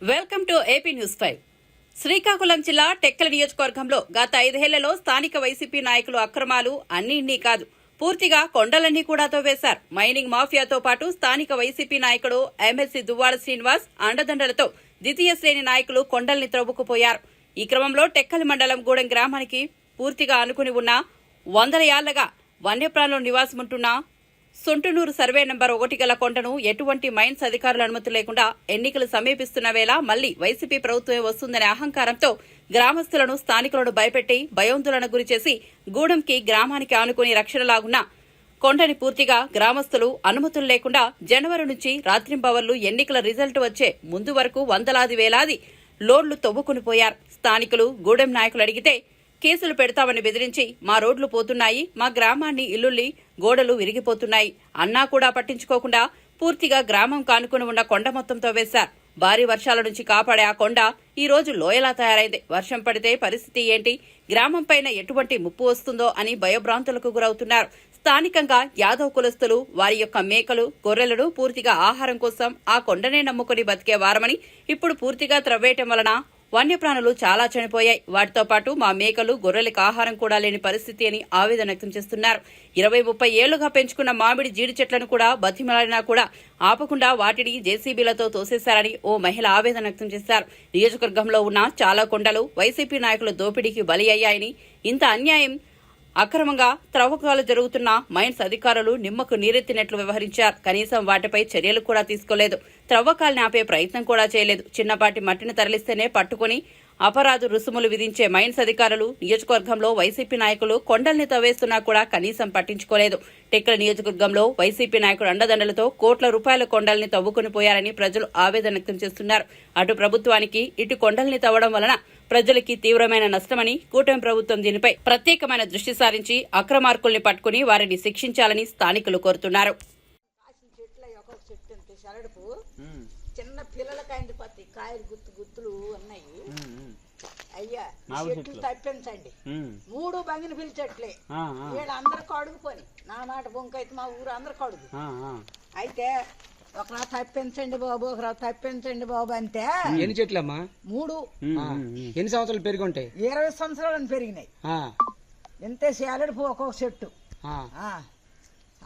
Welcome to AP news 5. Srikakulam జిల్లా టెక్కలి నియోజకవర్గంలో గత 5 ఏళ్లలో స్థానిక వైసీపీ నాయకులు అక్రమాలు అన్నీ కాదు, పూర్తిగా కొండలన్నీ కూడా తవ్వేశారు. మైనింగ్ మాఫియాతో పాటు స్థానిక వైసీపీ నాయకుడు ఎమ్మెల్సీ దువ్వాడ శ్రీనివాస్ అండదండలతో ద్వితీయ శ్రేణి నాయకులు కొండల్ని త్రవ్వుకుపోయారు. ఈ క్రమంలో టెక్కలి మండలం గూడెం గ్రామానికి పూర్తిగా ఆనుకుని ఉన్న 100 ఏళ్లగా వన్యప్రాణులు నివాసముంటున్న సొంటునూరు సర్వే నంబర్ 1 గల కొండను ఎటువంటి మైన్స్ అధికారుల అనుమతి లేకుండా ఎన్నికలు సమీపిస్తున్న వేళ మళ్లీ వైసీపీ ప్రభుత్వమే వస్తుందనే అహంకారంతో గ్రామస్తులను స్థానికులను భయపెట్టి భయోందోళన గురిచేసి గూడెంకి గ్రామానికి ఆనుకుని రక్షణలాగున్న కొండని పూర్తిగా గ్రామస్తులు అనుమతులు లేకుండా జనవరి నుంచి రాత్రింబవళ్లు ఎన్నికల రిజల్ట్ వచ్చే ముందు వరకు వందలాది వేలాది లోడ్లు తవ్వుకునిపోయారు. స్థానికులు గూడెం నాయకులు అడిగితే కేసులు పెడతామని బెదిరించి మా రోడ్లు పోతున్నాయి, మా గ్రామాన్ని ఇల్లుల్లి గోడలు విరిగిపోతున్నాయి అన్నా కూడా పట్టించుకోకుండా పూర్తిగా గ్రామం కానుకుని ఉన్న కొండ మొత్తం తవ్వేశారు. భారీ వర్షాల నుంచి కాపాడే ఆ కొండ ఈ రోజు లోయలా తయారైంది. వర్షం పడితే పరిస్థితి ఏంటి, గ్రామం పైన ఎటువంటి ముప్పు వస్తుందో అని భయభ్రాంతులకు గురవుతున్నారు. స్థానికంగా యాదవ్ కులస్తులు వారి యొక్క మేకలు గొర్రెలను పూర్తిగా ఆహారం కోసం ఆ కొండనే నమ్ముకుని బతికే వారమని ఇప్పుడు పూర్తిగా త్రవ్వేయటం వలన వన్యప్రాణులు చాలా చనిపోయాయి. వాటితో పాటు మా మేకలు గొర్రెలకు ఆహారం కూడా లేని పరిస్థితి అని ఆవేదన వ్యక్తం చేస్తున్నారు. 20-30 ఏళ్లుగా పెంచుకున్న మామిడి జీడి చెట్లను కూడా బతిమలాడినా కూడా ఆపకుండా వాటిని జేసీబీలతో తోసేశారని ఓ మహిళ ఆవేదన వ్యక్తం చేశారు. నియోజకవర్గంలో ఉన్న చాలా కొండలు వైసీపీ నాయకుల దోపిడీకి బలి అయ్యాయని, ఇంత అన్యాయం అక్రమంగా త్రవ్వకాలు జరుగుతున్న మైన్స్ అధికారులు నిమ్మకు నీరెత్తినట్లు వ్యవహరించారు. కనీసం వాటిపై చర్యలు కూడా తీసుకోలేదు. త్రవ్వకాల్ని ఆపే ప్రయత్నం కూడా చేయలేదు. చిన్నపాటి మట్టిని తరలిస్తేనే పట్టుకుని అపరాధ రుసుములు విధించే మైన్స్ అధికారులు నియోజకవర్గంలో వైసీపీ నాయకులు కొండల్ని తవ్వేస్తున్నా కూడా కనీసం పట్టించుకోలేదు. టెక్కలి నియోజకవర్గంలో వైసీపీ నాయకుడు అండదండలతో కోట్ల రూపాయల కొండల్ని తవ్వుకుని పోయారని ప్రజలు ఆవేదన వ్యక్తం చేస్తున్నారు. అటు ప్రభుత్వానికి ఇటు కొండల్ని తవ్వడం వలన ప్రజలకి తీవ్రమైన నష్టమని కూటమి ప్రభుత్వం దీనిపై ప్రత్యేకమైన దృష్టి సారించి అక్రమార్కుల్ని పట్టుకుని వారిని శిక్షించాలని స్థానికులు కోరుతున్నారు. చిన్న పిల్లలకైంది పత్తి కాయలు గుత్తులు ఉన్నాయి. అయ్యా చెట్లు తప్పించండి. 3 బంగిన పిల్ల చెట్లే వీళ్ళందరికీ అడుగుపోని నా మాట బొంకైతే మా ఊరు అందరికి అడుగు. అయితే ఒకరా తప్పించండి బాబు, ఒకరా తప్పించండి బాబు అంటే. ఎన్ని చెట్లమ్మా? 3. ఎన్ని సంవత్సరాలు పెరిగి ఉంటాయి? 20 సంవత్సరాలు పెరిగినాయి. ఎంతే సేలడు ఒక్కొక్క చెట్టు.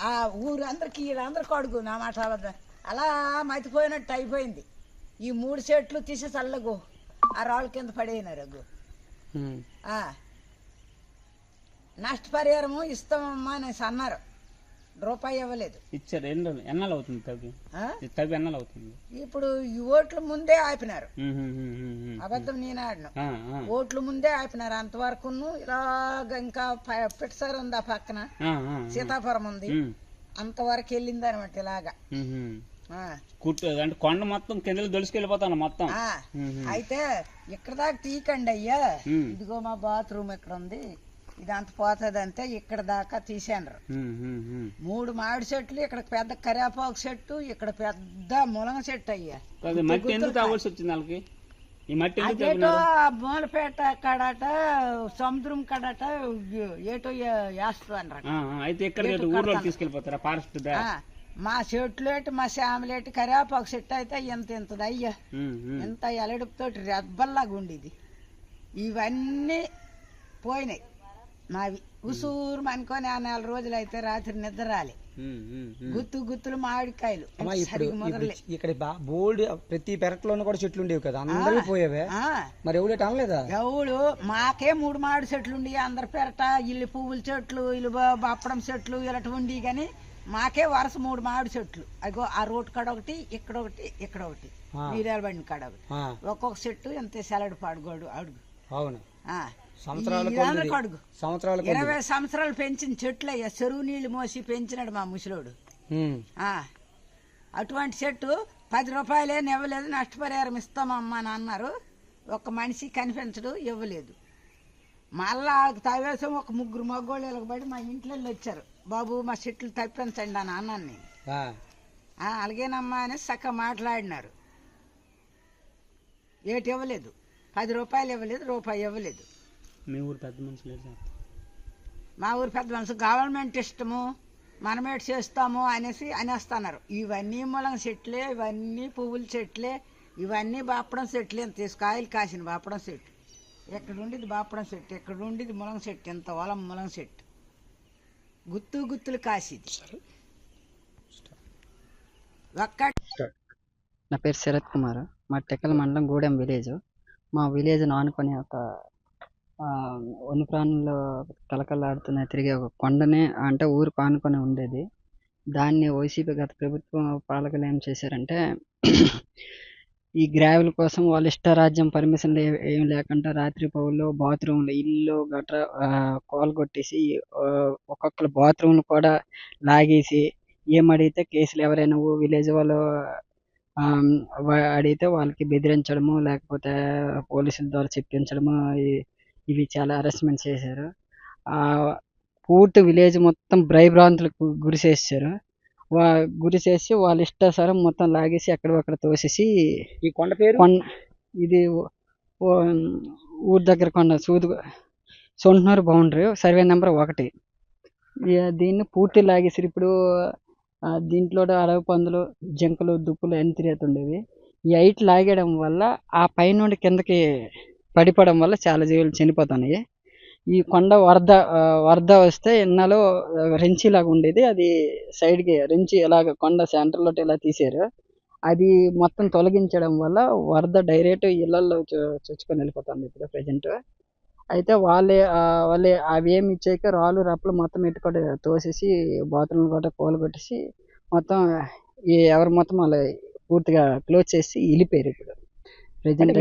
ఆ ఊరు అందరికి వీళ్ళందరికీ అడుగు నా మాట అబద్ధం. అలా మతిపోయినట్టు అయిపోయింది. ఈ 3 చెట్లు తీసి చల్లగు ఆ రాళ్ళ కింద పడేయినారు. నష్టపరిహారము ఇస్తామమ్మా అనేసి అన్నారు. రూపాయి ఇవ్వలేదు. ఇచ్చారు. ఎన్నాళ్ళు అవుతుంది తవ్వి ఎన్నాళ్ళు అవుతుంది? ఇప్పుడు ఈ ఓట్ల ముందే ఆపినారు. అబద్ధం నేను ఆడిన ఓట్ల ముందే ఆపినారు. అంతవరకు ఇలాగ ఇంకా పిట్సారు ఉంది ఆ పక్కన, సీతాపురం ఉంది, అంతవరకు వెళ్ళింది అనమాట. ఇలాగా అంటే కొండ మొత్తం కింద దొలుసుకెళ్ళిపోతాను మొత్తం. అయితే ఇక్కడ దాకా తీకండి అయ్యా, ఇదిగో మా బాత్రూమ్ ఇక్కడ ఉంది, ఇది అంత పోతుంది అంటే ఇక్కడ దాకా తీసాను. 3 మామిడి చెట్లు, ఇక్కడ పెద్ద కరివేపాకు చెట్టు, ఇక్కడ పెద్ద ములంగ చెట్టు అయ్యా. మట్టి ఎందుకు కావాల్సి వచ్చింది వాళ్ళకి? ఈ మట్టి అదేటో మూలపేట కాడట సముద్రం కాడట ఏటో వేస్తున్నారు. అయితే ఇక్కడ ఊర్లో తీసుకెళ్లిపోతారా ఫారెస్ట్? మా చెట్లు ఏంటి, మా శామలేటి కరివేపాకు చెట్టు అయితే ఇంతది అయ్యా, ఇంత ఎలడుపుతోటి రెబ్బల్లాగా ఉండేది. ఇవన్నీ పోయినాయి మావి. ఉసూరు అనుకొని ఆ 4 రోజులు అయితే రాత్రి నిద్ర రాలే. గుత్తులు మామిడికాయలు ఇక్కడ బోల్డ్ ప్రతి పెరట్లోనూ కూడా చెట్లు ఉండేవి కదా, అందరూ పోయేవే. మరి ఎవడేట అనలేదా? ఎవడు మాకే 3 మామిడి చెట్లు ఉండి అందరి పెరట, ఇల్లు పువ్వుల చెట్లు, ఇల్లు బప్పడం చెట్లు ఇలాంటి ఉండి గాని మాకే వరుస 3 మామిడి చెట్లు. అగో ఆ రోడ్డు కాడ ఒకటి, ఇక్కడ ఒకటి, ఇక్కడ ఒకటి, వీరాల బండి కాడ ఒకటి. ఒక్కొక్క చెట్టు ఎంత సెలడు పాడుగోడు అడుగు. అవును, 20 సంవత్సరాలు పెంచిన చెట్లు అయ్యా. చెరువు నీళ్లు మోసి పెంచినాడు మా ముసలోడు. అటువంటి చెట్టు 10 రూపాయలే ఇవ్వలేదు, నష్టపరిహారం ఇస్తామమ్మా అని అన్నారు. ఒక మనిషి కనిపించడు, ఇవ్వలేదు. మళ్ళా తవ్వేసం ఒక 3 మగ్గోళ్ళు పడి మా ఇంట్లో వచ్చారు. బాబు మా చెట్లు తప్పించండి అని అన్నాను నేను. అలాగేనమ్మా అని చక్కగా మాట్లాడినారు. ఏటి ఇవ్వలేదు, 10 రూపాయలు ఇవ్వలేదు, రూపాయి ఇవ్వలేదు. మీ ఊరు పెద్ద మనుషులు? మా ఊరు పెద్ద మనుషులు గవర్నమెంట్ ఇష్టము, మనమేటి చేస్తాము అనేసి అనేస్తున్నారు. ఇవన్నీ ములంగ చెట్లే, ఇవన్నీ పువ్వుల చెట్లే, ఇవన్నీ బాపడం చెట్లు ఎంత కాయలు కాసిన బాపడం చెట్టు. ఎక్కడ ఉండేది బాపడం చెట్టు, ఎక్కడ ఉండేది ములంగ చెట్టు, ఎంత వలం ములంగ చెట్టు, గుత్తులు కాసిది. నా పేరు శరత్ కుమార్. మా టెక్కల మండలం గూడెం విలేజ్. మా విలేజ్ ఆనుకొని ఒక వన్యప్రాణులు కలకలాడుతున్న తిరిగే ఒక కొండనే అంటే ఊరికి ఆనుకొని ఉండేది. దాన్ని వైసీపీ గత ప్రభుత్వం పాలకులు ఏం చేశారంటే ఈ గ్రావెల్ కోసం వాళ్ళ ఇష్టరాజ్యం పర్మిషన్లు ఏం లేకుండా రాత్రి పౌల్లో బాత్రూమ్లు ఇల్లు గట్రా కోలగొట్టేసి ఒక్కొక్కరు బాత్రూమ్లు కూడా లాగేసి ఏమడిగితే కేసులు ఎవరైనా విలేజ్ వాళ్ళు అడిగితే వాళ్ళకి బెదిరించడము లేకపోతే పోలీసుల ద్వారా చెప్పించడము ఇవి చాలా హరాస్మెంట్ చేశారు. పూర్తి విలేజ్ మొత్తం భయభ్రాంతులకు గురి చేశారు. గురి చేసి వాళ్ళ ఇష్టాసారం మొత్తం లాగేసి అక్కడ తోసేసి ఈ కొండ పేరు ఇది ఊరి దగ్గర కొండ సొంటనూరు బౌండరీ సర్వే నెంబర్ 1. దీన్ని పూర్తి లాగేసి ఇప్పుడు దీంట్లో అడవి పందులు జింకలు దుప్పులు అన్ని తిరుగుతుండేవి. ఈ హైట్ లాగేయడం వల్ల ఆ పైనుండి కిందకి పడిపోవడం వల్ల చాలా జీవులు చనిపోతున్నాయి. ఈ కొండ వరద వస్తే ఎన్నాలో రెంచిలాగా ఉండేది, అది సైడ్కి రెంచి ఇలాగ కొండ సెంటర్లో ఇలా తీసారు. అది మొత్తం తొలగించడం వల్ల వరద డైరెక్ట్ ఇళ్లలో చొచ్చుకొని వెళ్ళిపోతుంది ఇప్పుడు ప్రజెంట్. అయితే వాళ్ళే అవి ఏమి ఇచ్చాక రాళ్ళు రప్పలు మొత్తం ఎట్టుకొని తోసేసి బాత్రూమ్లు కూడా కూలగొట్టేసి మొత్తం ఎవరు మొత్తం వాళ్ళు పూర్తిగా క్లోజ్ చేసి వెళ్ళిపోయారు. ఇప్పుడు ప్రజెంట్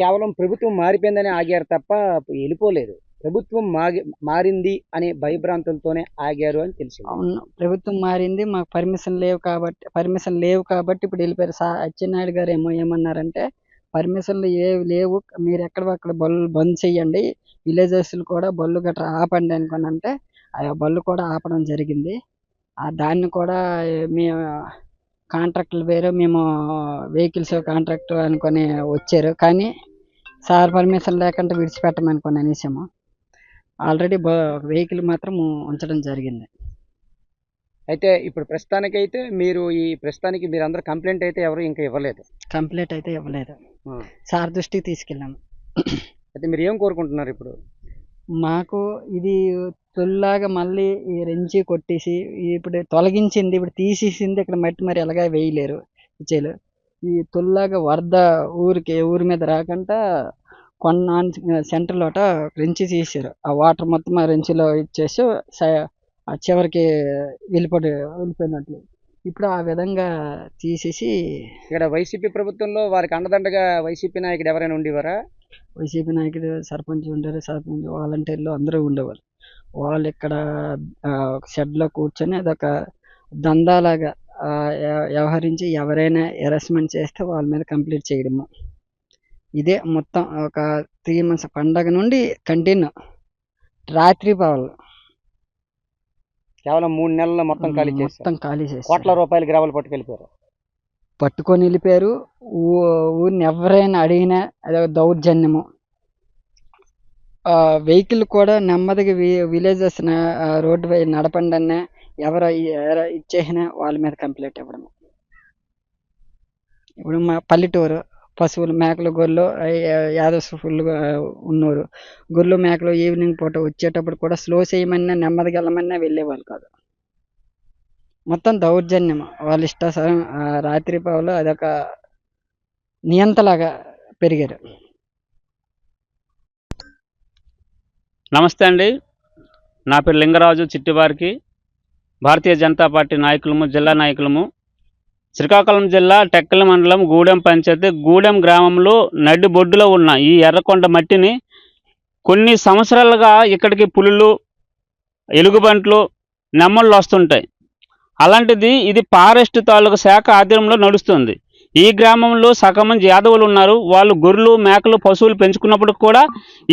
కేవలం ప్రభుత్వం మారిపోయిందని ఆగారు తప్ప వెళ్ళిపోలేదు. ప్రభుత్వం మారింది అనే భయభ్రాంతులతోనే ఆగారు అని తెలిసి. అవును, ప్రభుత్వం మారింది, మాకు పర్మిషన్ లేవు కాబట్టి ఇప్పుడు వెళ్ళిపోయారు. అచ్చెన్నాయుడు గారు ఏమన్నారంటే పర్మిషన్లు ఏవి లేవు, మీరు ఎక్కడ బళ్ళు బంద్ చెయ్యండి, విలేజెస్లు కూడా బళ్ళు గట్రా ఆపండి అనుకున్నంటే ఆ బళ్ళు కూడా ఆపడం జరిగింది. దాన్ని కూడా మేము కాంట్రాక్టులు వేరు, మేము వెహికల్స్ కాంట్రాక్టర్ అనుకొని వచ్చారు. కానీ సార్ పర్మిషన్ లేకుండా విడిచిపెట్టమనుకొని అనేసాము. ఆల్రెడీ వెహికల్ మాత్రం ఉంచడం జరిగింది. అయితే ఇప్పుడు ప్రస్తుతానికైతే మీరు అందరూ కంప్లైంట్ అయితే ఎవరు ఇంకా ఇవ్వలేదు? కంప్లైంట్ అయితే ఇవ్వలేదు, సార్ దృష్టికి తీసుకెళ్ళాము. అయితే మీరు ఏం కోరుకుంటున్నారు ఇప్పుడు? మాకు ఇది తొలిలాగా మళ్ళీ ఈ రెంచి కొట్టేసి ఇప్పుడు తొలగించింది, ఇప్పుడు తీసేసింది, ఇక్కడ మట్టి మరి ఎలాగా వేయలేరు ఇచ్చేలు. ఈ తొలిలాగా వరద ఊరి మీద రాకుండా కొండ సెంటర్లోట రెంచి తీసారు. ఆ వాటర్ మొత్తం ఆ రెంచిలో ఇచ్చేసి ఆ చివరికి వెళ్ళిపోయినట్లు. ఇప్పుడు ఆ విధంగా తీసేసి ఇక్కడ వైసీపీ ప్రభుత్వంలో వారికి అండదండగా వైసీపీ నాయకుడు ఎవరైనా ఉండేవారా? వైసీపీ నాయకుడు సర్పంచ్ ఉండేవారు, సర్పంచ్ వాలంటీర్లు అందరూ ఉండేవారు. వాళ్ళు ఇక్కడ షెడ్లో కూర్చొని అదొక దందాలాగా వ్యవహరించి ఎవరైనా హెరాస్మెంట్ చేస్తే వాళ్ళ మీద కంప్లీట్ చేయడము. ఇదే మొత్తం ఒక 3 months పండగ నుండి కంటిన్యూ రాత్రి పగలు కేవలం 3 నెలల్లో మొత్తం ఖాళీ చేసి కోట్ల రూపాయలు గ్రావెల్ పట్టుకొని వెళ్ళిపోయారు. ఊరిని ఎవరైనా అడిగినా అదే దౌర్జన్యము. వెహికల్ కూడా నెమ్మదిగా విలేజెస్ రోడ్డు పై నడపండి అన్న ఎవరు ఇచ్చేసినా వాళ్ళ మీద కంప్లైంట్ ఇవ్వడం. ఇప్పుడు మా పల్లెటూరు పశువులు మేకలు గొర్రెలు యాదవ్స్ ఫుల్గా ఉన్నోరు. గొర్రెలు మేకలు ఈవినింగ్ పూట వచ్చేటప్పుడు కూడా స్లో చేయమన్నా నెమ్మదిగా వెళ్ళమన్నా వెళ్ళేవాళ్ళు కాదు. మొత్తం దౌర్జన్యం, వాళ్ళ ఇష్టాసారం రాత్రి పగలు అదొక నియంతలాగా పెరిగారు. నమస్తే అండి, నా పేరు లింగరాజు చిట్టివారికి, భారతీయ జనతా పార్టీ నాయకులము, జిల్లా నాయకులము. శ్రీకాకుళం జిల్లా టెక్కల మండలం గూడెం పంచాయతీ గూడెం గ్రామంలో నడి బొడ్డులో ఉన్న ఈ ఎర్రకొండ మట్టిని కొన్ని సంవత్సరాలుగా ఇక్కడికి పులులు, ఎలుగుబంట్లు, నెమ్మళ్ళు వస్తుంటాయి. అలాంటిది ఇది ఫారెస్ట్ తాలూకు శాఖ ఆధ్వర్యంలో నడుస్తుంది. ఈ గ్రామంలో సగం మంది యాదవులు ఉన్నారు. వాళ్ళు గొర్రెలు మేకలు పశువులు పెంచుకున్నప్పుడు కూడా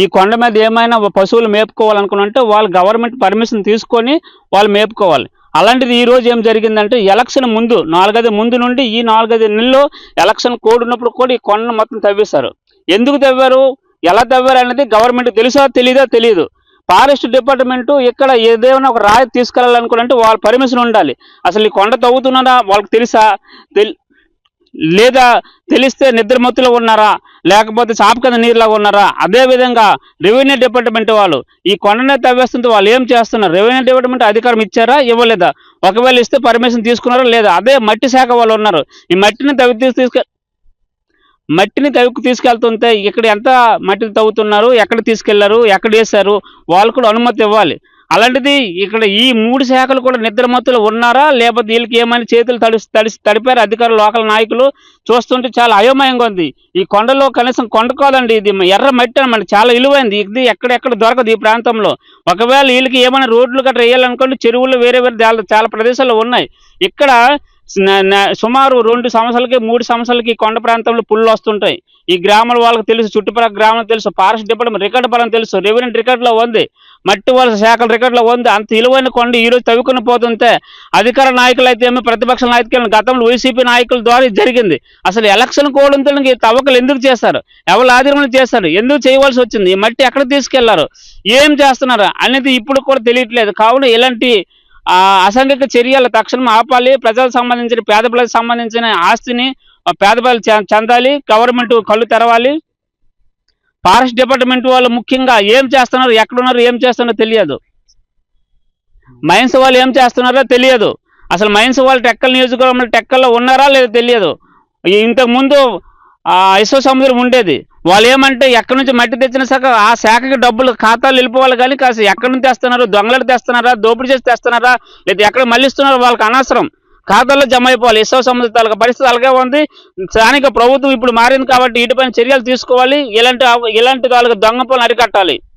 ఈ కొండ మీద ఏమైనా పశువులు మేపుకోవాలనుకున్నంటే వాళ్ళు గవర్నమెంట్ పర్మిషన్ తీసుకొని వాళ్ళు మేపుకోవాలి. అలాంటిది ఈరోజు ఏం జరిగిందంటే ఎలక్షన్ ముందు 4-5 ముందు నుండి ఈ 4-5 నెలల్లో ఎలక్షన్ కోడ్ ఉన్నప్పుడు కూడా ఈ కొండను మొత్తం తవ్వేశారు. ఎందుకు తవ్వారు, ఎలా తవ్వారు అనేది గవర్నమెంట్ తెలుసా తెలియదు. ఫారెస్ట్ డిపార్ట్మెంటు ఇక్కడ ఏదైనా ఒక రాయి తీసుకెళ్ళాలనుకుంటే వాళ్ళ పర్మిషన్ ఉండాలి. అసలు ఈ కొండ తవ్వుతున్నారా వాళ్ళకి తెలుసా? లేదా తెలిస్తే నిద్రమత్తులో ఉన్నారా, లేకపోతే చాప కింద నీరులాగా ఉన్నారా? అదేవిధంగా రెవెన్యూ డిపార్ట్మెంట్ వాళ్ళు ఈ కొండనే తవ్వేస్తుంటే వాళ్ళు ఏం చేస్తున్నారు? రెవెన్యూ డిపార్ట్మెంట్ అధికారం ఇచ్చారా, ఇవ్వలేదా? ఒకవేళ ఇస్తే పర్మిషన్ తీసుకున్నారా లేదా? అదే మట్టి శాఖ వాళ్ళు ఉన్నారు, ఈ మట్టిని తీసుకెళ్తుంటే ఇక్కడ ఎంత మట్టిని తవ్వుతున్నారు, ఎక్కడ తీసుకెళ్లారు, ఎక్కడ వేశారు, వాళ్ళు కూడా అనుమతి ఇవ్వాలి. అలాంటిది ఇక్కడ ఈ 3 శాఖలు కూడా నిద్రమత్తులు ఉన్నారా, లేకపోతే వీళ్ళకి ఏమైనా చేతులు తడిపారు అధికారులు, లోకల్ నాయకులు? చూస్తుంటే చాలా అయోమయంగా ఉంది. ఈ కొండలో కనీసం కొండ కాదండి, ఇది ఎర్ర మట్టి అన్నమాట, చాలా విలువైంది. ఇది ఎక్కడెక్కడ దొరకదు ఈ ప్రాంతంలో. ఒకవేళ వీళ్ళకి ఏమైనా రోడ్లు గట్రా వేయాలనుకోండి, చెరువులు వేరే చాలా ప్రదేశాల్లో ఉన్నాయి. ఇక్కడ సుమారు 2 సంవత్సరాలకి 3 సంవత్సరాలకి కొండ ప్రాంతంలో పుళ్ళు వస్తుంటాయి. ఈ గ్రామాల వాళ్ళకి తెలుసు, చుట్టుపక్కల గ్రామాలకు తెలుసు, ఫారెస్ట్ డిపార్ట్మెంట్ రికార్డు పరం తెలుసు, రెవెన్యూ రికార్డులో ఉంది, మట్టి వాళ్ళ శాఖల రికార్డులో ఉంది. అంత విలువైన కొండ ఈరోజు తవ్వుకుని పోతుంటే అధికార నాయకులు అయితే ఏమో, ప్రతిపక్ష నాయకులు గతంలో వైసీపీ నాయకుల ద్వారా జరిగింది. అసలు ఎలక్షన్ కోడంతో తవ్వకలు ఎందుకు చేస్తారు, ఎవరు ఆధీనంలో చేస్తారు, ఎందుకు చేయవలసి వచ్చింది, ఈ మట్టి ఎక్కడ తీసుకెళ్లారు, ఏం చేస్తున్నారు అనేది ఇప్పుడు కూడా తెలియట్లేదు. కావున ఇలాంటి అసాంఘిక చర్యలు తక్షణం ఆపాలి. ప్రజలకు సంబంధించిన, పేద ప్రజలకు సంబంధించిన ఆస్తిని పేద ప్రజలు చెందాలి. గవర్నమెంట్ కళ్ళు తెరవాలి. ఫారెస్ట్ డిపార్ట్మెంట్ వాళ్ళు ముఖ్యంగా ఏం చేస్తున్నారు, ఎక్కడున్నారు, ఏం చేస్తున్నారో తెలియదు. మైన్స్ వాళ్ళు ఏం చేస్తున్నారో తెలియదు. అసలు మైన్స్ వాళ్ళు టెక్కల్ నియోజకవర్గంలో టెక్కల్లో ఉన్నారా లేదో తెలియదు. ఇంతకుముందు విశ్వసముద్రం ఉండేది. వాళ్ళు ఏమంటే ఎక్కడి నుంచి మట్టి తెచ్చిన ఆ శాఖకి డబ్బులు ఖాతాలు వెళ్ళిపోవాలి, కానీ కాస్త ఎక్కడి నుంచి తెస్తున్నారు, దొంగలు తెస్తున్నారా, దోపిడీ చేసి తెస్తున్నారా, లేదా ఎక్కడ మళ్ళిస్తున్నారో వాళ్ళకి అనవసరం, ఖాతాల్లో జమ అయిపోవాలి. విశ్వసముద్ర తాలూకా పరిస్థితి అలాగే ఉంది. స్థానిక ప్రభుత్వం ఇప్పుడు మారింది కాబట్టి వీటిపైన చర్యలు తీసుకోవాలి. ఇలాంటి తాలూకా దొంగ పనులు అరికట్టాలి.